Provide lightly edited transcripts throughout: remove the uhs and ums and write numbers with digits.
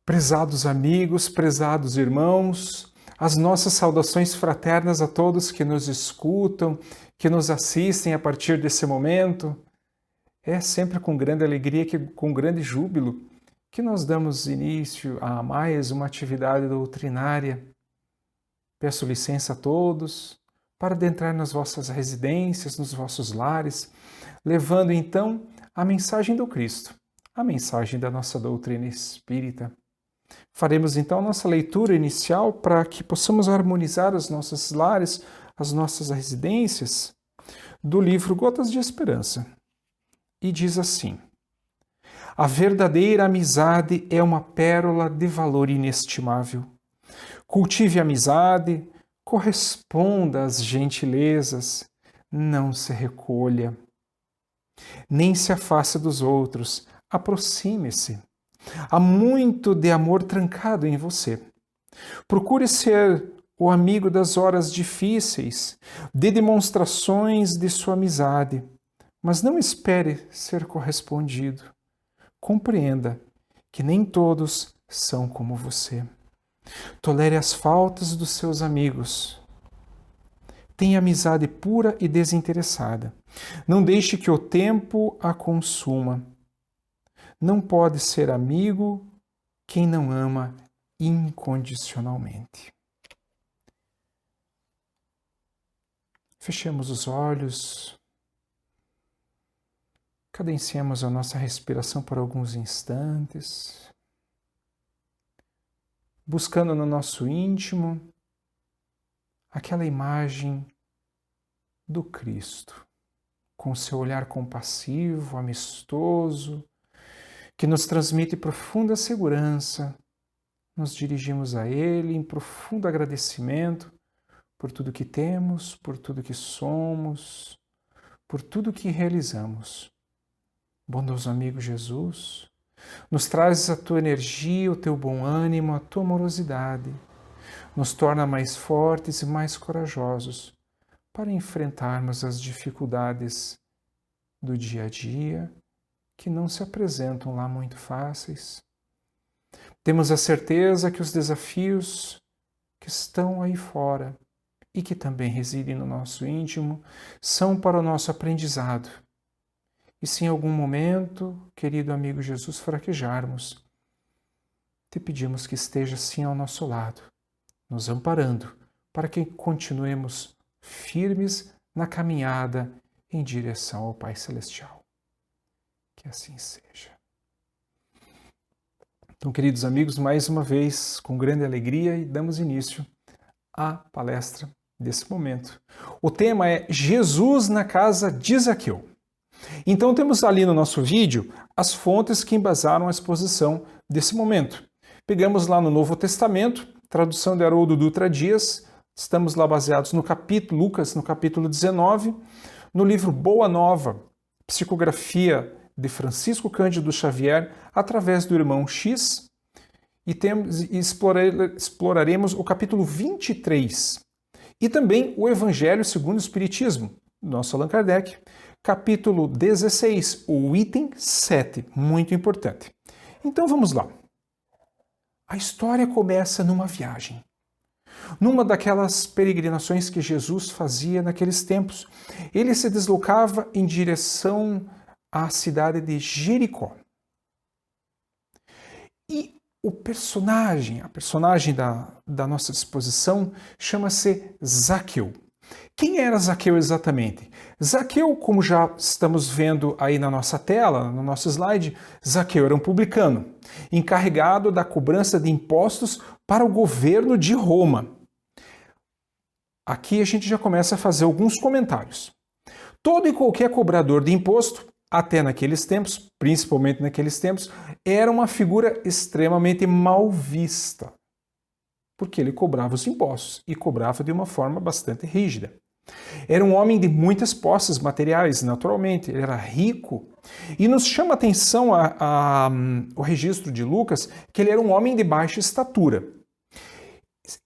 Prezados amigos, prezados irmãos, as nossas saudações fraternas a todos que nos escutam, que nos assistem a partir desse momento. É sempre com grande alegria, com grande júbilo, que nós damos início a mais uma atividade doutrinária. Peço licença a todos para adentrar nas vossas residências, nos vossos lares, levando então a mensagem do Cristo, a mensagem da nossa doutrina espírita. Faremos então a nossa leitura inicial para que possamos harmonizar os nossos lares, as nossas residências, do livro Gotas de Esperança. E diz assim: a verdadeira amizade é uma pérola de valor inestimável. Cultive a amizade, corresponda às gentilezas, não se recolha. Nem se afaste dos outros, aproxime-se. Há muito de amor trancado em você. Procure ser o amigo das horas difíceis, dê demonstrações de sua amizade, mas não espere ser correspondido. Compreenda que nem todos são como você. Tolere as faltas dos seus amigos. Tenha amizade pura e desinteressada. Não deixe que o tempo a consuma. Não pode ser amigo quem não ama incondicionalmente. Fechemos os olhos, cadenciemos a nossa respiração por alguns instantes, buscando no nosso íntimo aquela imagem do Cristo, com seu olhar compassivo, amistoso, que nos transmite profunda segurança. Nos dirigimos a Ele em profundo agradecimento por tudo que temos, por tudo que somos, por tudo que realizamos. Bondoso amigo Jesus, nos trazes a tua energia, o teu bom ânimo, a tua amorosidade, nos torna mais fortes e mais corajosos para enfrentarmos as dificuldades do dia a dia, que não se apresentam lá muito fáceis. Temos a certeza que os desafios que estão aí fora e que também residem no nosso íntimo são para o nosso aprendizado. E se em algum momento, querido amigo Jesus, fraquejarmos, te pedimos que esteja assim ao nosso lado, nos amparando, para que continuemos firmes na caminhada em direção ao Pai Celestial. Que assim seja. Então, queridos amigos, mais uma vez, com grande alegria, e damos início à palestra desse momento. O tema é Jesus na casa de Zaqueu. Então, temos ali no nosso vídeo as fontes que embasaram a exposição desse momento. Pegamos lá no Novo Testamento, tradução de Haroldo Dutra Dias, estamos lá baseados no capítulo, Lucas, no capítulo 19, no livro Boa Nova, psicografia de Francisco Cândido Xavier, através do irmão X, e exploraremos o capítulo 23, e também o Evangelho segundo o Espiritismo, do nosso Allan Kardec, capítulo 16, o item 7, muito importante. Então vamos lá. A história começa numa viagem, numa daquelas peregrinações que Jesus fazia naqueles tempos. Ele se deslocava em direção à cidade de Jericó. E a personagem da nossa exposição chama-se Zaqueu. Quem era Zaqueu exatamente? Zaqueu, como já estamos vendo aí na nossa tela, no nosso slide, Zaqueu era um publicano, encarregado da cobrança de impostos para o governo de Roma. Aqui a gente já começa a fazer alguns comentários. Todo e qualquer cobrador de imposto, até naqueles tempos, principalmente naqueles tempos, era uma figura extremamente mal vista, porque ele cobrava os impostos e cobrava de uma forma bastante rígida. Era um homem de muitas posses materiais, naturalmente, ele era rico, e nos chama a atenção o registro de Lucas que ele era um homem de baixa estatura.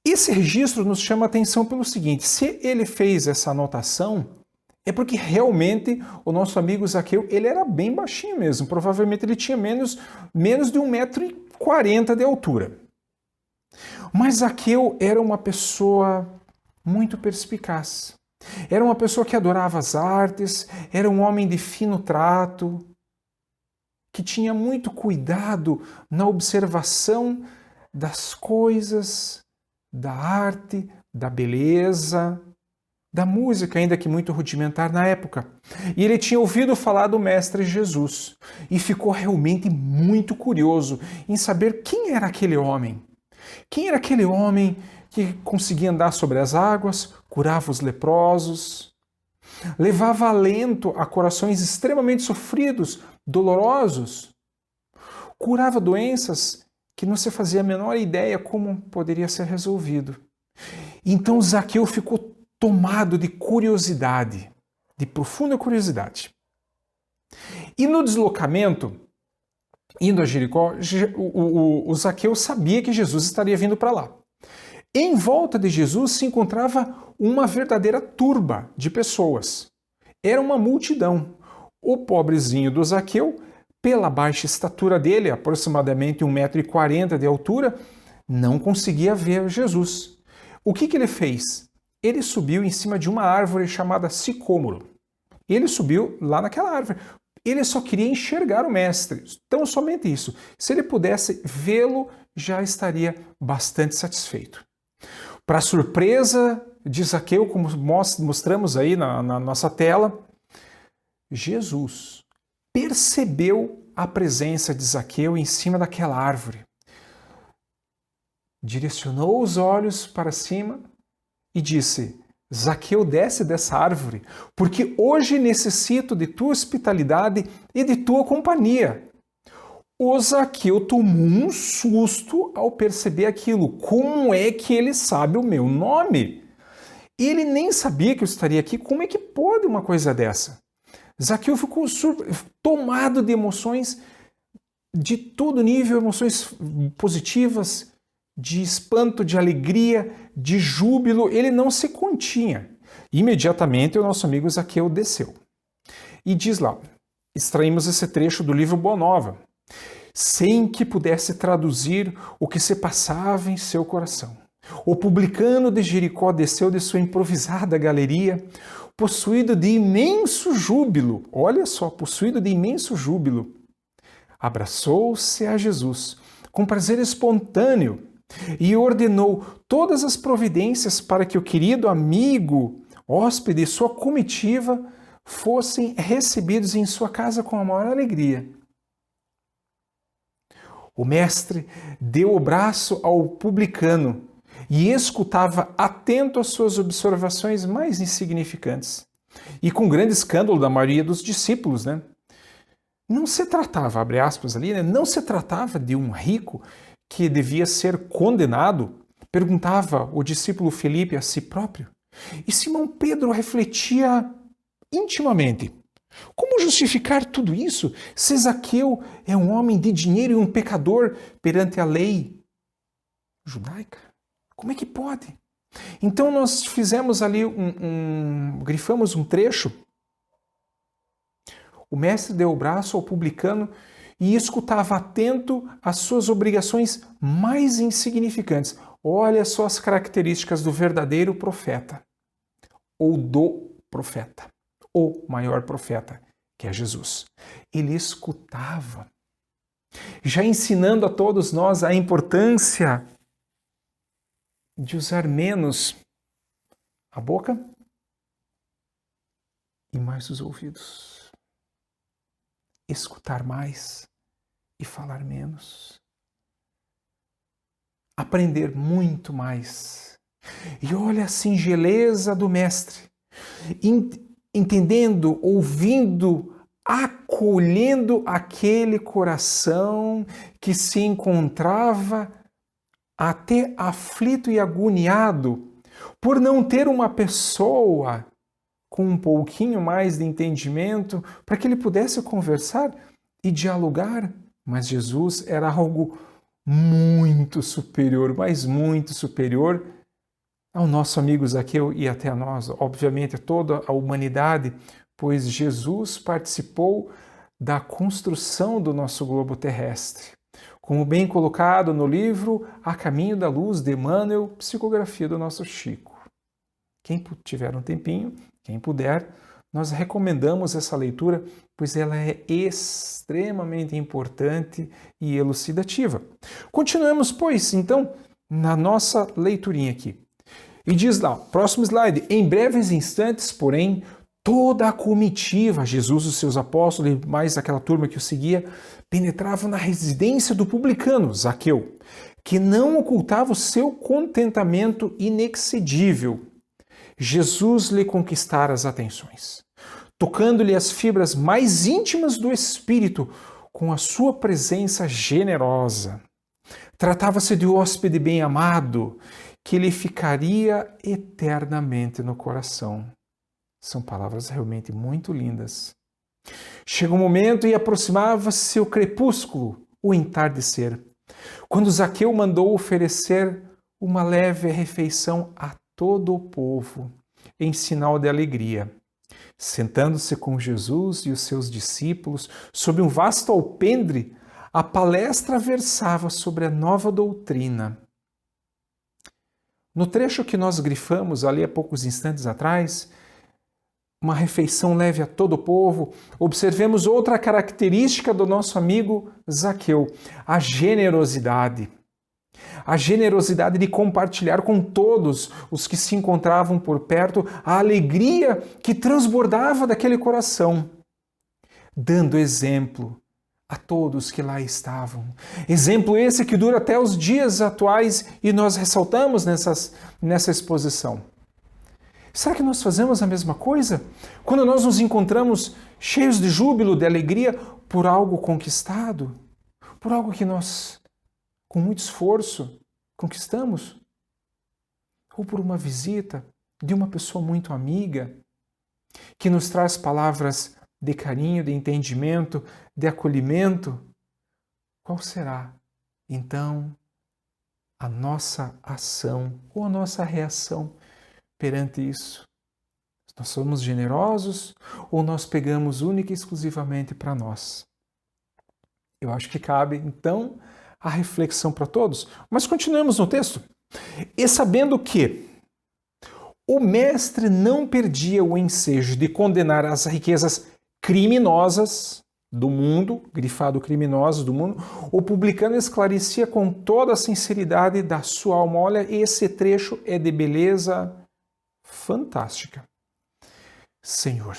Esse registro nos chama a atenção pelo seguinte: se ele fez essa anotação, é porque realmente o nosso amigo Zaqueu, ele era bem baixinho mesmo. Provavelmente ele tinha menos de 1,40 1,40 m de altura. Mas Zaqueu era uma pessoa muito perspicaz. Era uma pessoa que adorava as artes, era um homem de fino trato, que tinha muito cuidado na observação das coisas, da arte, da beleza, da música, ainda que muito rudimentar na época. E ele tinha ouvido falar do Mestre Jesus e ficou realmente muito curioso em saber quem era aquele homem. Quem era aquele homem que conseguia andar sobre as águas, curava os leprosos, levava alento a corações extremamente sofridos, dolorosos, curava doenças que não se fazia a menor ideia como poderia ser resolvido. Então Zaqueu ficou tomado de curiosidade, de profunda curiosidade. E no deslocamento, indo a Jericó, o Zaqueu sabia que Jesus estaria vindo para lá. Em volta de Jesus se encontrava uma verdadeira turba de pessoas. Era uma multidão. O pobrezinho do Zaqueu, pela baixa estatura dele, aproximadamente 1,40 m de altura, não conseguia ver Jesus. O que ele fez? Ele subiu em cima de uma árvore chamada sicômoro. Ele subiu lá naquela árvore. Ele só queria enxergar o mestre. Então, somente isso. Se ele pudesse vê-lo, já estaria bastante satisfeito. Para surpresa de Zaqueu, como mostramos aí na nossa tela, Jesus percebeu a presença de Zaqueu em cima daquela árvore. Direcionou os olhos para cima e disse: Zaqueu, desce dessa árvore, porque hoje necessito de tua hospitalidade e de tua companhia. O Zaqueu tomou um susto ao perceber aquilo. Como é que ele sabe o meu nome? Ele nem sabia que eu estaria aqui. Como é que pode uma coisa dessa? Zaqueu ficou tomado de emoções de todo nível, emoções positivas, de espanto, de alegria, de júbilo. Ele não se continha. Imediatamente o nosso amigo Zaqueu desceu. E diz lá, extraímos esse trecho do livro Boa Nova, sem que pudesse traduzir o que se passava em seu coração. O publicano de Jericó desceu de sua improvisada galeria, possuído de imenso júbilo. Olha só, possuído de imenso júbilo. Abraçou-se a Jesus com prazer espontâneo e ordenou todas as providências para que o querido amigo, hóspede e sua comitiva fossem recebidos em sua casa com a maior alegria. O mestre deu o braço ao publicano e escutava atento às suas observações mais insignificantes. E com grande escândalo da maioria dos discípulos, né? Não se tratava, abre aspas ali, né? Não se tratava de um rico que devia ser condenado, perguntava o discípulo Felipe a si próprio. E Simão Pedro refletia intimamente: como justificar tudo isso se Zaqueu é um homem de dinheiro e um pecador perante a lei judaica? Como é que pode? Então nós fizemos ali grifamos um trecho. O mestre deu o braço ao publicano e escutava atento às suas obrigações mais insignificantes. Olha só as características do verdadeiro profeta, ou do profeta, o maior profeta, que é Jesus. Ele escutava, já ensinando a todos nós a importância de usar menos a boca e mais os ouvidos. Escutar mais e falar menos. Aprender muito mais. E olha a singeleza do mestre, entendendo, ouvindo, acolhendo aquele coração que se encontrava até aflito e agoniado por não ter uma pessoa com um pouquinho mais de entendimento para que ele pudesse conversar e dialogar. Mas Jesus era algo muito superior, mas muito superior ao nosso amigo Zaqueu e até a nós, obviamente a toda a humanidade, pois Jesus participou da construção do nosso globo terrestre. como bem colocado no livro A Caminho da Luz, de Emmanuel, psicografia do nosso Chico. Quem tiver um tempinho, quem puder, nós recomendamos essa leitura, pois ela é extremamente importante e elucidativa. Continuemos, pois, então, na nossa leiturinha aqui. E diz lá, próximo slide, em breves instantes, porém, toda a comitiva, Jesus e os seus apóstolos e mais aquela turma que o seguia, penetravam na residência do publicano, Zaqueu, que não ocultava o seu contentamento inexcedível. Jesus lhe conquistara as atenções, tocando-lhe as fibras mais íntimas do espírito com a sua presença generosa. Tratava-se de um hóspede bem-amado que lhe ficaria eternamente no coração. São palavras realmente muito lindas. Chega um momento e aproximava-se o crepúsculo, o entardecer, quando Zaqueu mandou oferecer uma leve refeição a todo o povo, em sinal de alegria. Sentando-se com Jesus e os seus discípulos, sob um vasto alpendre, a palestra versava sobre a nova doutrina. No trecho que nós grifamos ali há poucos instantes atrás, uma refeição leve a todo o povo, observemos outra característica do nosso amigo Zaqueu, a generosidade. A generosidade de compartilhar com todos os que se encontravam por perto a alegria que transbordava daquele coração, dando exemplo a todos que lá estavam. Exemplo esse que dura até os dias atuais e nós ressaltamos nessa exposição. Será que nós fazemos a mesma coisa? Quando nós nos encontramos cheios de júbilo, de alegria por algo conquistado, por algo que nós, com muito esforço, conquistamos? Ou por uma visita de uma pessoa muito amiga, que nos traz palavras de carinho, de entendimento, de acolhimento? Qual será, então, a nossa ação ou a nossa reação perante isso? Nós somos generosos ou nós pegamos única e exclusivamente para nós? Eu acho que cabe, então, a reflexão para todos. Mas continuemos no texto. E sabendo que o mestre não perdia o ensejo de condenar as riquezas criminosas do mundo, grifado criminosas do mundo, o publicano esclarecia com toda a sinceridade da sua alma. Olha, esse trecho é de beleza fantástica. Senhor,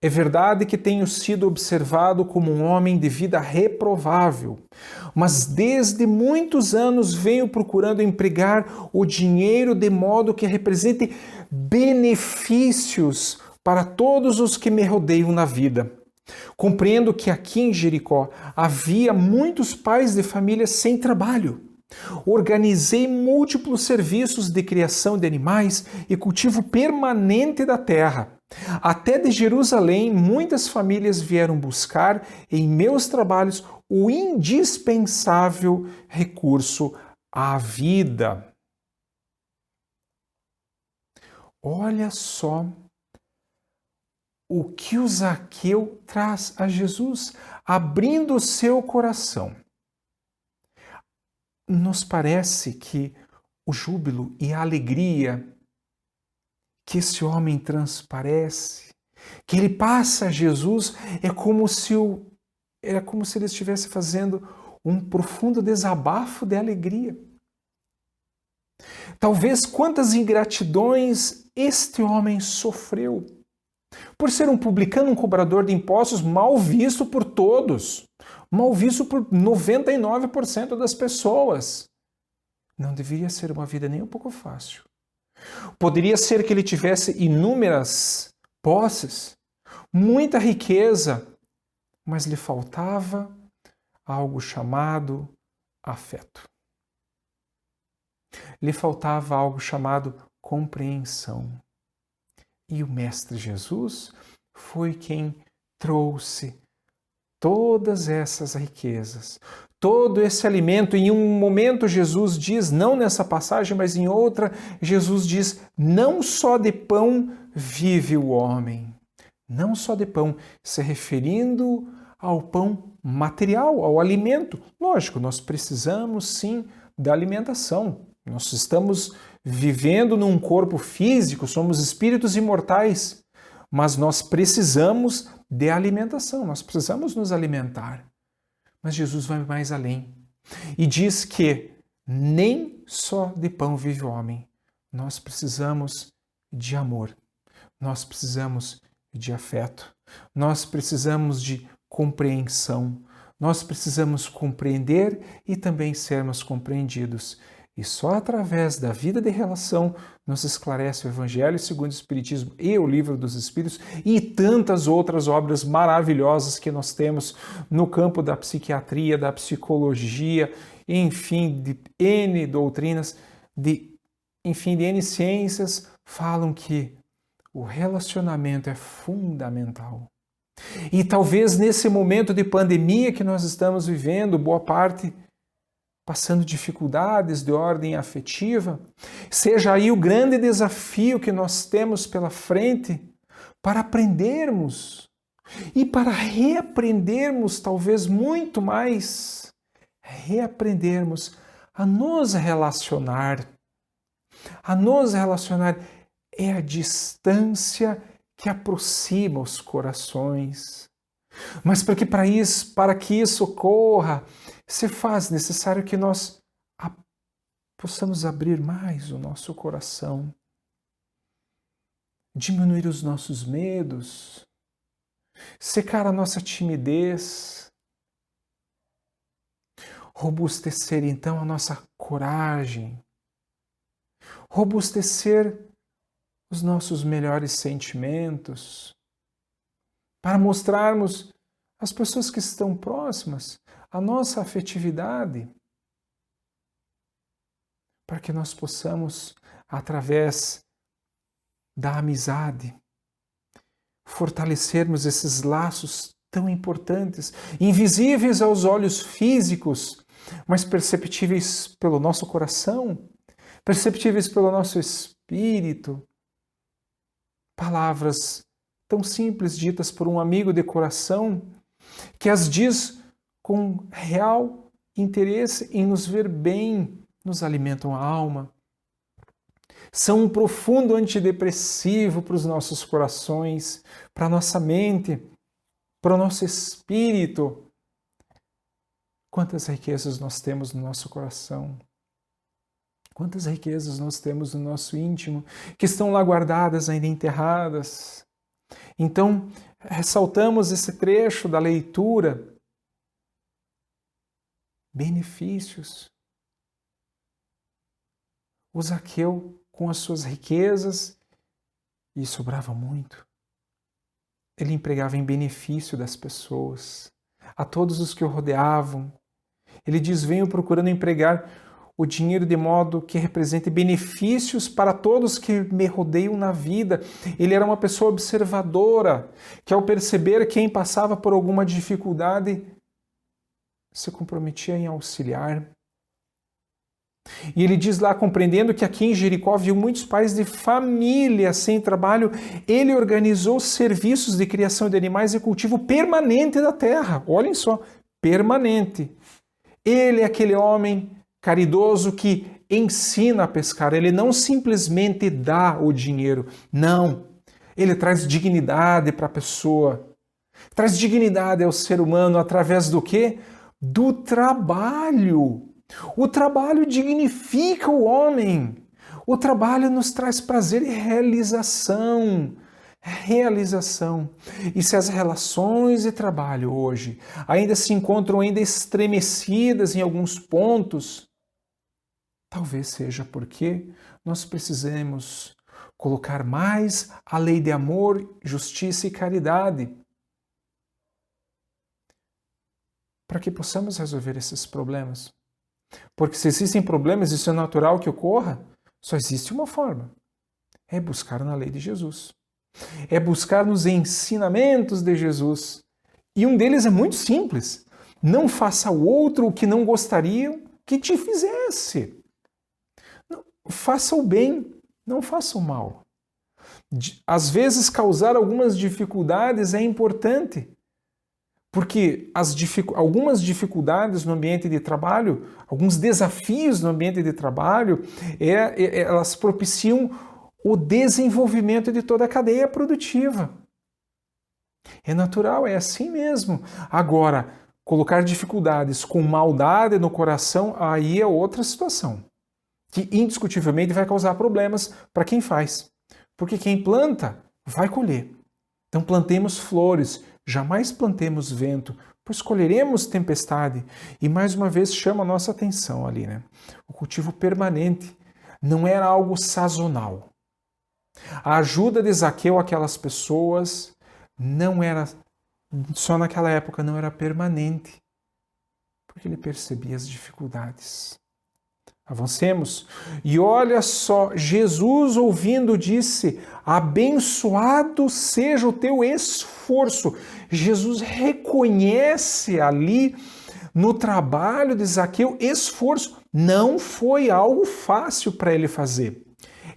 é verdade que tenho sido observado como um homem de vida reprovável, mas desde muitos anos venho procurando empregar o dinheiro de modo que represente benefícios para todos os que me rodeiam na vida. Compreendo que aqui em Jericó havia muitos pais de família sem trabalho. Organizei múltiplos serviços de criação de animais e cultivo permanente da terra. Até de Jerusalém, muitas famílias vieram buscar em meus trabalhos o indispensável recurso à vida. Olha só o que o Zaqueu traz a Jesus, abrindo o seu coração. Nos parece que o júbilo e a alegria que esse homem transparece, que ele passa a Jesus, é como se ele estivesse fazendo um profundo desabafo de alegria. Talvez quantas ingratidões este homem sofreu, por ser um publicano, um cobrador de impostos mal visto por todos, mal visto por 99% das pessoas. Não deveria ser uma vida nem um pouco fácil. Poderia ser que ele tivesse inúmeras posses, muita riqueza, mas lhe faltava algo chamado afeto. Lhe faltava algo chamado compreensão. E o Mestre Jesus foi quem trouxe todas essas riquezas, todo esse alimento. Em um momento Jesus diz, não nessa passagem, mas em outra, Jesus diz, não só de pão vive o homem. Não só de pão, se referindo ao pão material, ao alimento. Lógico, nós precisamos sim da alimentação. Nós estamos vivendo num corpo físico, somos espíritos imortais, mas nós precisamos de alimentação, nós precisamos nos alimentar. Mas Jesus vai mais além e diz que nem só de pão vive o homem. Nós precisamos de amor, nós precisamos de afeto, nós precisamos de compreensão, nós precisamos compreender e também sermos compreendidos. E só através da vida de relação nos esclarece o Evangelho segundo o Espiritismo e o Livro dos Espíritos e tantas outras obras maravilhosas que nós temos no campo da psiquiatria, da psicologia, enfim, de N doutrinas, de N ciências, falam que o relacionamento é fundamental. E talvez nesse momento de pandemia que nós estamos vivendo, boa parte passando dificuldades de ordem afetiva, seja aí o grande desafio que nós temos pela frente para aprendermos e para reaprendermos, talvez muito mais, reaprendermos a nos relacionar. A nos relacionar é a distância que aproxima os corações. Mas para que isso ocorra, se faz necessário que nós possamos abrir mais o nosso coração, diminuir os nossos medos, secar a nossa timidez, robustecer então a nossa coragem, robustecer os nossos melhores sentimentos, para mostrarmos às pessoas que estão próximas a nossa afetividade, para que nós possamos, através da amizade, fortalecermos esses laços tão importantes, invisíveis aos olhos físicos, mas perceptíveis pelo nosso coração, perceptíveis pelo nosso espírito. Palavras tão simples ditas por um amigo de coração, que as diz com real interesse em nos ver bem, nos alimentam a alma. São um profundo antidepressivo para os nossos corações, para a nossa mente, para o nosso espírito. Quantas riquezas nós temos no nosso coração. Quantas riquezas nós temos no nosso íntimo, que estão lá guardadas, ainda enterradas. Então, ressaltamos esse trecho da leitura. Benefícios. O Zaqueu, com as suas riquezas, e sobrava muito, ele empregava em benefício das pessoas, a todos os que o rodeavam. Ele diz: venho procurando empregar o dinheiro de modo que represente benefícios para todos que me rodeiam na vida. Ele era uma pessoa observadora, que ao perceber quem passava por alguma dificuldade, se comprometia em auxiliar. E ele diz lá, compreendendo que aqui em Jericó viu muitos pais de família sem trabalho, ele organizou serviços de criação de animais e cultivo permanente da terra. Olhem só, permanente. Ele é aquele homem caridoso que ensina a pescar. Ele não simplesmente dá o dinheiro. Não. Ele traz dignidade para a pessoa. Traz dignidade ao ser humano através do quê? Do trabalho. O trabalho dignifica o homem. O trabalho nos traz prazer e realização. Realização. E se as relações de trabalho hoje ainda se encontram estremecidas em alguns pontos, talvez seja porque nós precisamos colocar mais a lei de amor, justiça e caridade para que possamos resolver esses problemas. Porque se existem problemas, isso é natural que ocorra, só existe uma forma. É buscar na lei de Jesus. É buscar nos ensinamentos de Jesus. E um deles é muito simples. Não faça ao outro o que não gostariam que te fizesse. Não, faça o bem, não faça o mal. Às vezes causar algumas dificuldades é importante, Porque algumas dificuldades no ambiente de trabalho, alguns desafios no ambiente de trabalho, elas propiciam o desenvolvimento de toda a cadeia produtiva. É natural, é assim mesmo. Agora, colocar dificuldades com maldade no coração, aí é outra situação, que indiscutivelmente vai causar problemas para quem faz. Porque quem planta vai colher. Então plantemos flores, jamais plantemos vento, pois colheremos tempestade. E mais uma vez chama a nossa atenção ali, né? O cultivo permanente não era algo sazonal. A ajuda de Zaqueu àquelas pessoas não era só naquela época, não era permanente, porque ele percebia as dificuldades. Avancemos. E olha só, Jesus, ouvindo, disse: abençoado seja o teu esforço. Jesus reconhece ali no trabalho de Zaqueu esforço. Não foi algo fácil para ele fazer.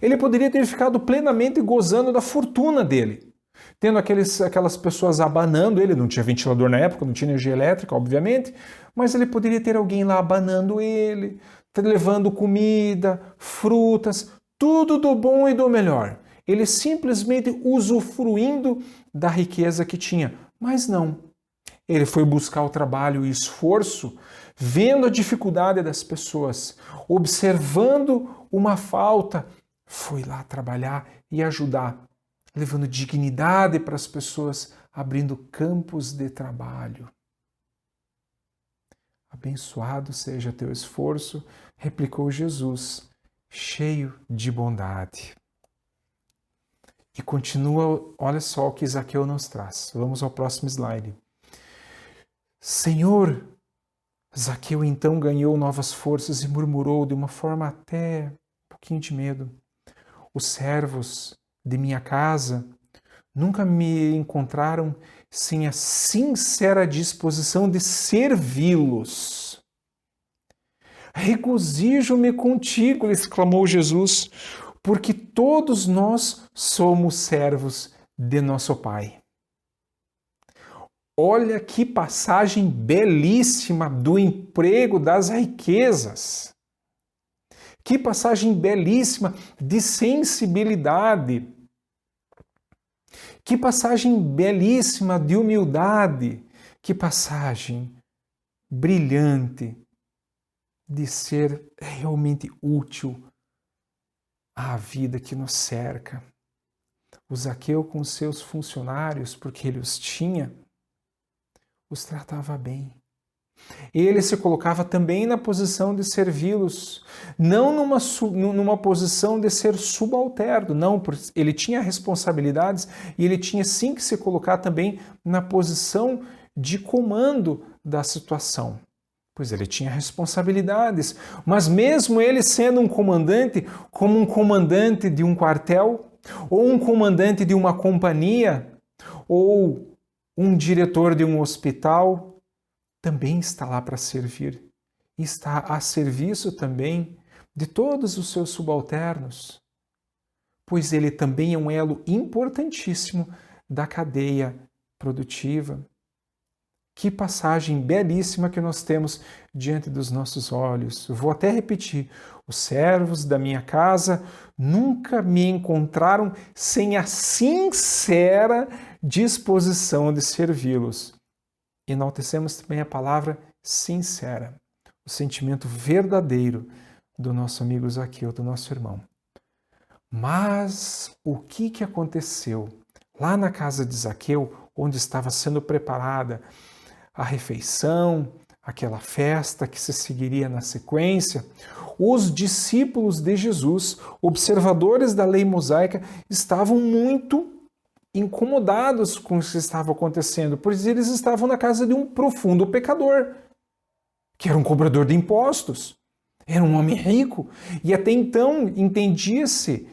Ele poderia ter ficado plenamente gozando da fortuna dele, tendo aquelas pessoas abanando ele. Não tinha ventilador na época, não tinha energia elétrica, obviamente, mas ele poderia ter alguém lá abanando ele, levando comida, frutas, tudo do bom e do melhor. Ele simplesmente usufruindo da riqueza que tinha. Mas não. Ele foi buscar o trabalho e o esforço, vendo a dificuldade das pessoas, observando uma falta, foi lá trabalhar e ajudar, levando dignidade para as pessoas, abrindo campos de trabalho. Abençoado seja teu esforço, replicou Jesus, cheio de bondade. E continua, olha só o que Zaqueu nos traz. Vamos ao próximo slide. Senhor, Zaqueu então ganhou novas forças e murmurou de uma forma até um pouquinho de medo. Os servos de minha casa nunca me encontraram sem a sincera disposição de servi-los. Regozijo-me contigo, exclamou Jesus, porque todos nós somos servos de nosso Pai. Olha que passagem belíssima do emprego das riquezas. Que passagem belíssima de sensibilidade. Que passagem belíssima de humildade, que passagem brilhante de ser realmente útil à vida que nos cerca. O Zaqueu com seus funcionários, porque ele os tinha, os tratava bem. Ele se colocava também na posição de servi-los, não numa posição de ser subalterno, não, porque ele tinha responsabilidades e ele tinha sim que se colocar também na posição de comando da situação, pois ele tinha responsabilidades, mas mesmo ele sendo um comandante, como um comandante de um quartel, ou um comandante de uma companhia, ou um diretor de um hospital, também está lá para servir. E está a serviço também de todos os seus subalternos, pois ele também é um elo importantíssimo da cadeia produtiva. Que passagem belíssima que nós temos diante dos nossos olhos. Eu vou até repetir. Os servos da minha casa nunca me encontraram sem a sincera disposição de servi-los. Enaltecemos também a palavra sincera, o sentimento verdadeiro do nosso amigo Zaqueu, do nosso irmão. Mas o que aconteceu lá na casa de Zaqueu, onde estava sendo preparada a refeição, aquela festa que se seguiria na sequência? Os discípulos de Jesus, observadores da lei mosaica, estavam muito incomodados com o que estava acontecendo, pois eles estavam na casa de um profundo pecador, que era um cobrador de impostos, era um homem rico, e até então entendia-se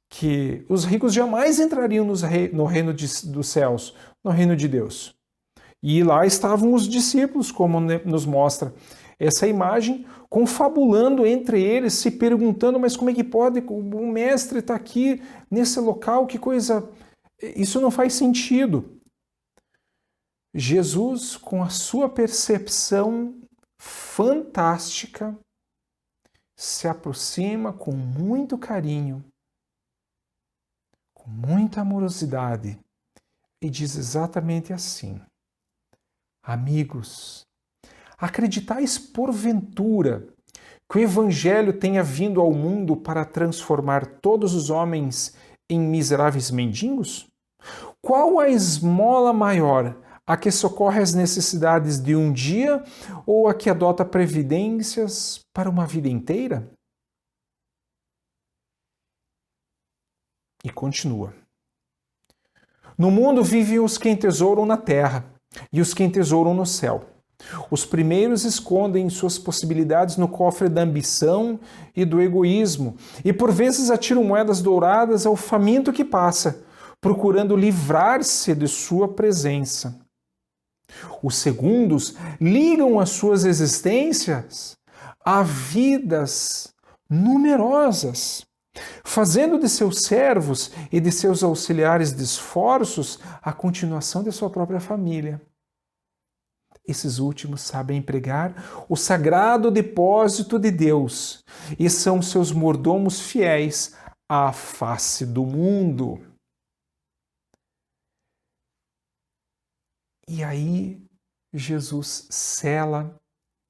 que os ricos jamais entrariam no reino dos céus, no reino de Deus. E lá estavam os discípulos, como nos mostra essa imagem, confabulando entre eles, se perguntando, mas como é que pode? O mestre está aqui nesse local, que coisa... Isso não faz sentido. Jesus, com a sua percepção fantástica, se aproxima com muito carinho, com muita amorosidade e diz exatamente assim: amigos, acreditais porventura que o Evangelho tenha vindo ao mundo para transformar todos os homens em miseráveis mendigos? Qual a esmola maior, a que socorre as necessidades de um dia ou a que adota previdências para uma vida inteira? E continua. No mundo vivem os que entesouram na terra e os que entesouram no céu. Os primeiros escondem suas possibilidades no cofre da ambição e do egoísmo e por vezes atiram moedas douradas ao faminto que passa, procurando livrar-se de sua presença. Os segundos ligam as suas existências a vidas numerosas, fazendo de seus servos e de seus auxiliares de esforços a continuação de sua própria família. Esses últimos sabem empregar o sagrado depósito de Deus e são seus mordomos fiéis à face do mundo. E aí Jesus cela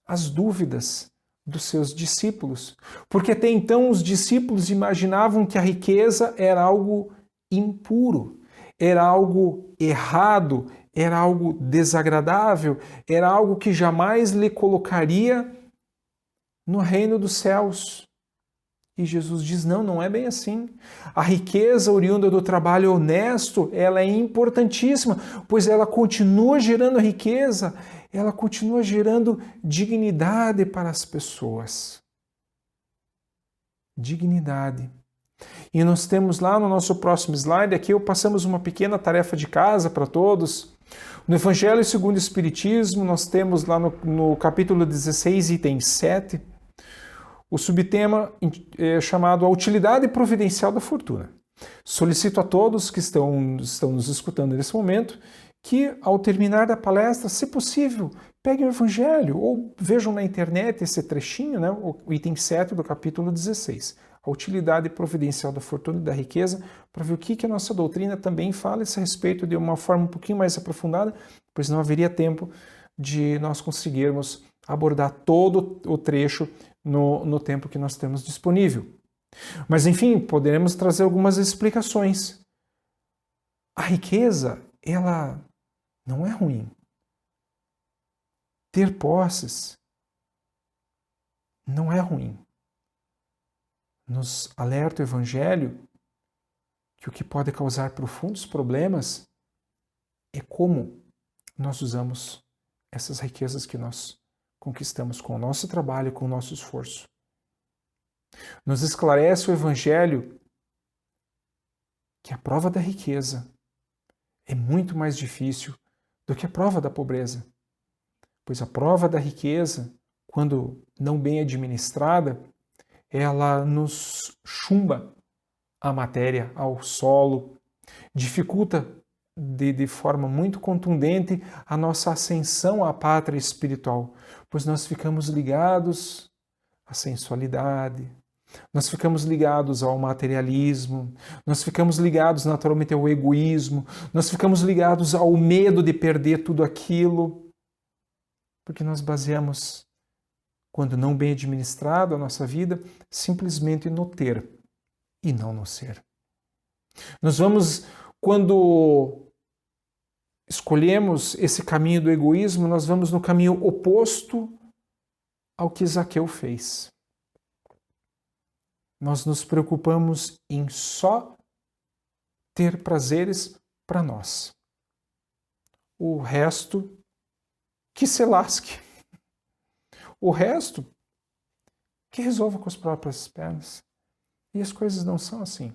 as dúvidas dos seus discípulos, porque até então os discípulos imaginavam que a riqueza era algo impuro, era algo errado, era algo desagradável, era algo que jamais lhe colocaria no reino dos céus. E Jesus diz, não, não é bem assim. A riqueza oriunda do trabalho honesto, ela é importantíssima, pois ela continua gerando riqueza, ela continua gerando dignidade para as pessoas. Dignidade. E nós temos lá no nosso próximo slide, aqui passamos uma pequena tarefa de casa para todos. No Evangelho segundo o Espiritismo, nós temos lá no capítulo 16, item 7, o subtema é chamado A Utilidade Providencial da Fortuna. Solicito a todos que estão nos escutando nesse momento que, ao terminar da palestra, se possível, peguem o Evangelho ou vejam na internet esse trechinho, né, o item 7 do capítulo 16. A utilidade providencial da fortuna e da riqueza, para ver o que a nossa doutrina também fala a esse respeito de uma forma um pouquinho mais aprofundada, pois não haveria tempo de nós conseguirmos abordar todo o trecho no tempo que nós temos disponível. Mas, enfim, poderemos trazer algumas explicações. A riqueza, ela não é ruim. Ter posses não é ruim. Nos alerta o Evangelho que o que pode causar profundos problemas é como nós usamos essas riquezas que nós conquistamos com o nosso trabalho, com o nosso esforço. Nos esclarece o Evangelho que a prova da riqueza é muito mais difícil do que a prova da pobreza, pois a prova da riqueza, quando não bem administrada, ela nos chumba a matéria, ao solo, dificulta de forma muito contundente a nossa ascensão à pátria espiritual, pois nós ficamos ligados à sensualidade, nós ficamos ligados ao materialismo, nós ficamos ligados naturalmente ao egoísmo, nós ficamos ligados ao medo de perder tudo aquilo, porque nós baseamos, quando não bem administrado a nossa vida, simplesmente no ter e não no ser. Nós vamos, quando escolhemos esse caminho do egoísmo, nós vamos no caminho oposto ao que Zaqueu fez. Nós nos preocupamos em só ter prazeres para nós. O resto, que se lasque. O resto, que resolva com as próprias pernas. E as coisas não são assim.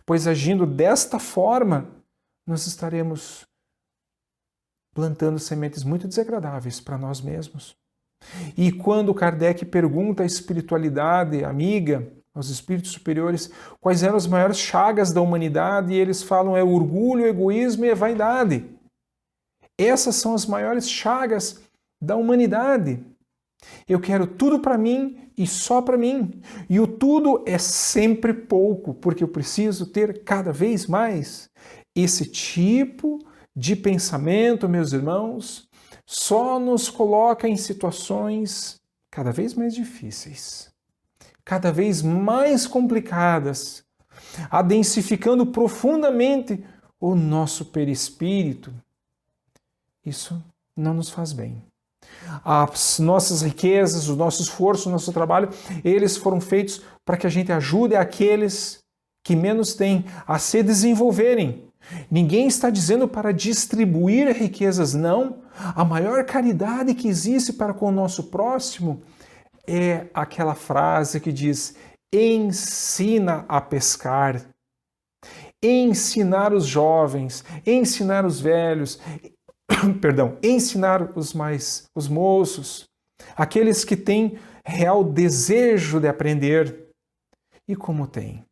Pois agindo desta forma, nós estaremos plantando sementes muito desagradáveis para nós mesmos. E quando Kardec pergunta à espiritualidade amiga, aos espíritos superiores, quais eram as maiores chagas da humanidade, e eles falam é o orgulho, o egoísmo e a vaidade. Essas são as maiores chagas da humanidade. Eu quero tudo para mim e só para mim. E o tudo é sempre pouco, porque eu preciso ter cada vez mais. Esse tipo de pensamento, meus irmãos, só nos coloca em situações cada vez mais difíceis, cada vez mais complicadas, adensificando profundamente o nosso perispírito. Isso não nos faz bem. As nossas riquezas, o nosso esforço, o nosso trabalho, eles foram feitos para que a gente ajude aqueles que menos têm a se desenvolverem. Ninguém está dizendo para distribuir riquezas, não. A maior caridade que existe para com o nosso próximo é aquela frase que diz: ensina a pescar, ensinar os jovens, ensinar os velhos, ensinar os moços, aqueles que têm real desejo de aprender. E como tem?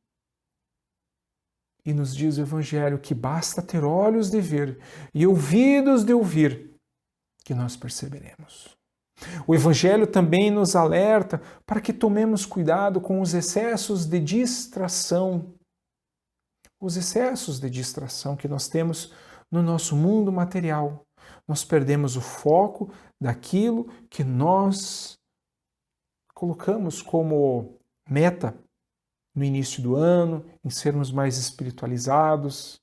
E nos diz o Evangelho que basta ter olhos de ver e ouvidos de ouvir, que nós perceberemos. O Evangelho também nos alerta para que tomemos cuidado com os excessos de distração. Os excessos de distração que nós temos no nosso mundo material. Nós perdemos o foco daquilo que nós colocamos como meta no início do ano, em sermos mais espiritualizados,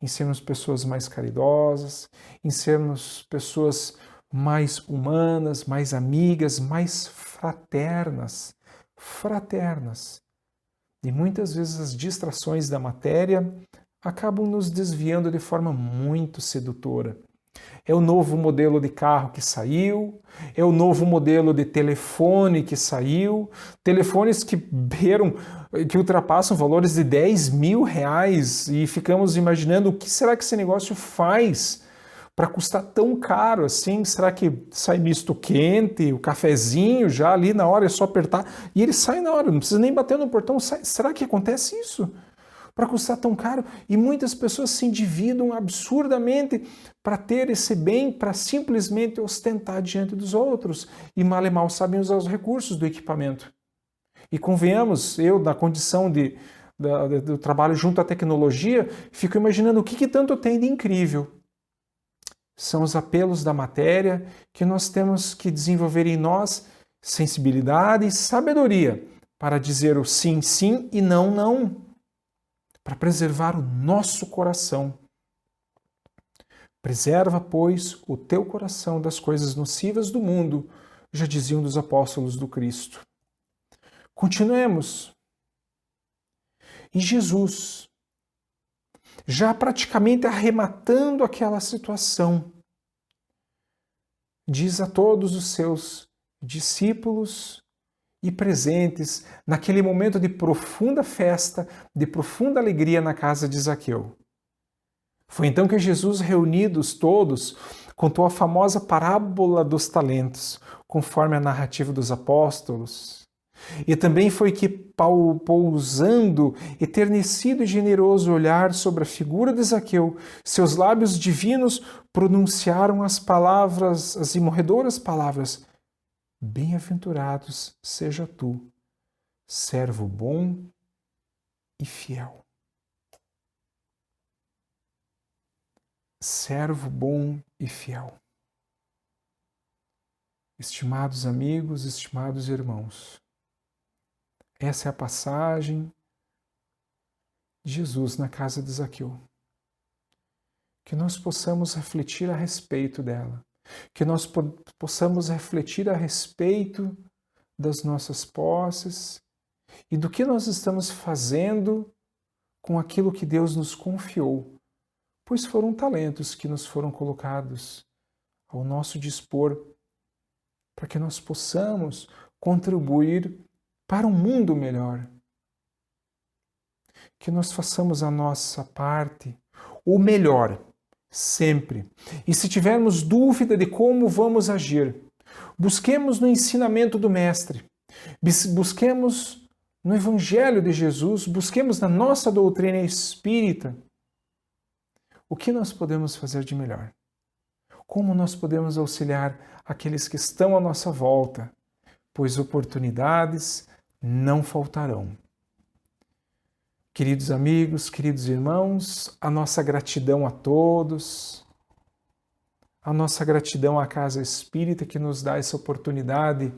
em sermos pessoas mais caridosas, em sermos pessoas mais humanas, mais amigas, mais fraternas. E muitas vezes as distrações da matéria acabam nos desviando de forma muito sedutora. É o novo modelo de carro que saiu, é o novo modelo de telefone que saiu, telefones que ultrapassam valores de 10 mil reais e ficamos imaginando o que será que esse negócio faz para custar tão caro assim? Será que sai misto quente, o cafezinho já ali na hora é só apertar e ele sai na hora, não precisa nem bater no portão, sai. Será que acontece isso? Para custar tão caro? E muitas pessoas se endividam absurdamente para ter esse bem, para simplesmente ostentar diante dos outros. E mal e mal sabem usar os recursos do equipamento. E convenhamos, eu na condição do trabalho junto à tecnologia, fico imaginando o que tanto tem de incrível. São os apelos da matéria que nós temos que desenvolver em nós sensibilidade e sabedoria para dizer o sim, sim e não, não. Para preservar o nosso coração. Preserva, pois, o teu coração das coisas nocivas do mundo, já diziam dos apóstolos do Cristo. Continuemos. E Jesus, já praticamente arrematando aquela situação, diz a todos os seus discípulos e presentes naquele momento de profunda festa, de profunda alegria na casa de Zaqueu. Foi então que Jesus, reunidos todos, contou a famosa parábola dos talentos, conforme a narrativa dos apóstolos. E também foi que, pousando eternecido e generoso olhar sobre a figura de Zaqueu, seus lábios divinos pronunciaram as palavras, as imorredoras palavras: bem-aventurados seja tu, servo bom e fiel. Servo bom e fiel. Estimados amigos, estimados irmãos, essa é a passagem de Jesus na casa de Zaqueu. Que nós possamos refletir a respeito dela. Que nós possamos refletir a respeito das nossas posses e do que nós estamos fazendo com aquilo que Deus nos confiou, pois foram talentos que nos foram colocados ao nosso dispor para que nós possamos contribuir para um mundo melhor. Que nós façamos a nossa parte, o melhor, sempre. E se tivermos dúvida de como vamos agir, busquemos no ensinamento do Mestre, busquemos no Evangelho de Jesus, busquemos na nossa doutrina espírita o que nós podemos fazer de melhor. como nós podemos auxiliar aqueles que estão à nossa volta, pois oportunidades não faltarão. Queridos amigos, queridos irmãos, a nossa gratidão a todos, a nossa gratidão à Casa Espírita que nos dá essa oportunidade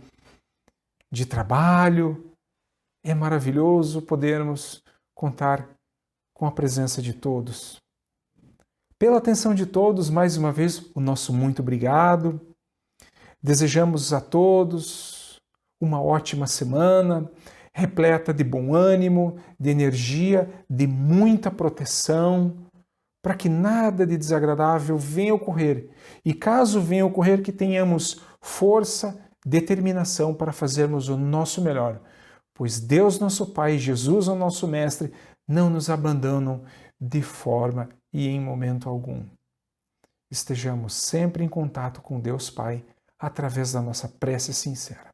de trabalho. É maravilhoso podermos contar com a presença de todos. Pela atenção de todos, mais uma vez, o nosso muito obrigado. Desejamos a todos uma ótima semana, repleta de bom ânimo, de energia, de muita proteção, para que nada de desagradável venha ocorrer. E caso venha ocorrer, que tenhamos força, determinação para fazermos o nosso melhor. Pois Deus, nosso Pai, Jesus, o nosso Mestre, não nos abandonam de forma e em momento algum. Estejamos sempre em contato com Deus Pai, através da nossa prece sincera.